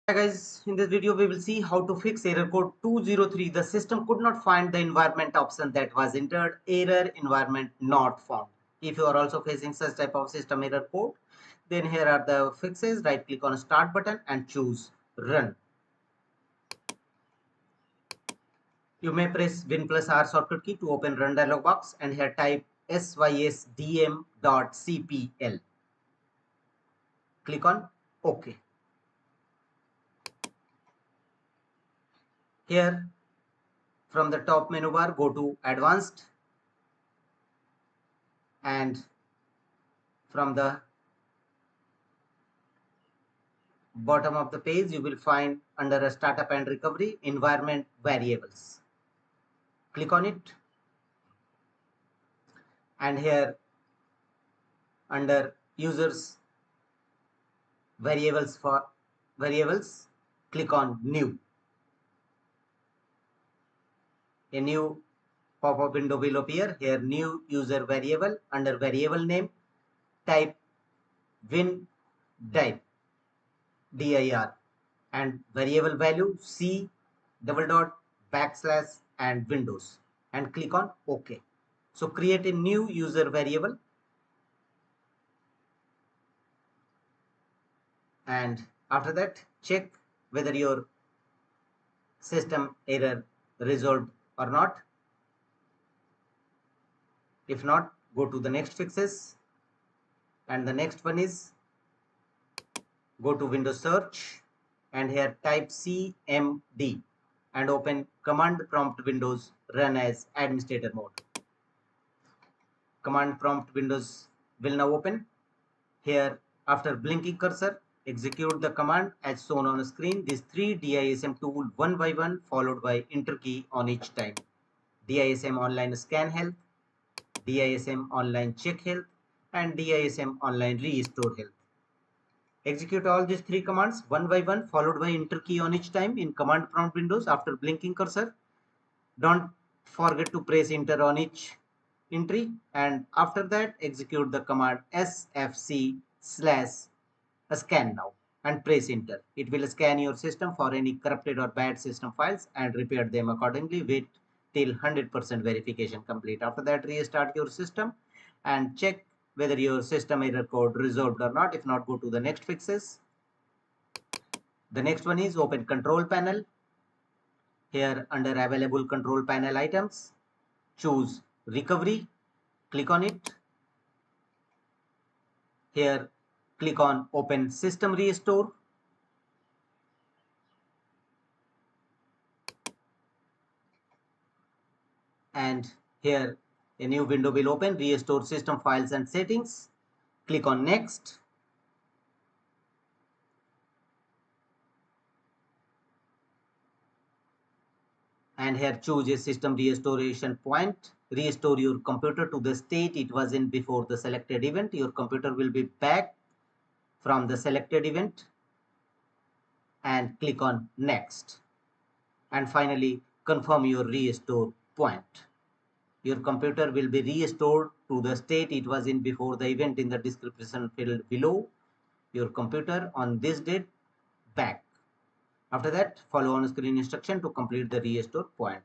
Hi guys, in this video we will see how to fix error code 203. The system could not find the environment option that was entered. Error environment not found. If you are also facing such type of system error code, then here are the fixes. Right click on start button and choose run. You may press Win plus R shortcut key to open run dialog box and here type sysdm.cpl. Click on OK. Here from the top menu bar go to advanced and from the bottom of the page you will find under a startup and recovery environment variables. Click on it and here under users variables click on new. A new pop-up window will appear. Here new user variable, under variable name type win dir and variable value c double dot backslash and windows and click on OK. So create a new user variable and after that check whether your system error resolved or not. If not, go to the next fixes and the next one is go to Windows search and here type cmd and open command prompt Windows run as administrator mode. Command prompt Windows will now open. Here after blinking cursor execute the command as shown on screen. These three DISM tool one by one followed by enter key on each time. DISM online scan health, DISM online check health and DISM online restore health. Execute all these three commands one by one followed by enter key on each time in command prompt Windows after blinking cursor. Don't forget to press enter on each entry and after that execute the command sfc slash scan now and press enter. It will scan your system for any corrupted or bad system files and repair them accordingly. Wait till 100% verification complete. After that restart your system and check whether your system error code resolved or not. If not, go to the next fixes. The next one is open control panel. Here under available control panel items, choose recovery, click on it. Here click on open system restore. And here a new window will open, restore system files and settings. Click on next. And here choose a system restoration point. Restore your computer to the state it was in before the selected event. Your computer will be back from the selected event and click on next. And finally confirm your restore point. Your computer will be restored to the state it was in before the event in the description field below. Your computer on this date back. After that, follow on screen instruction to complete the restore point.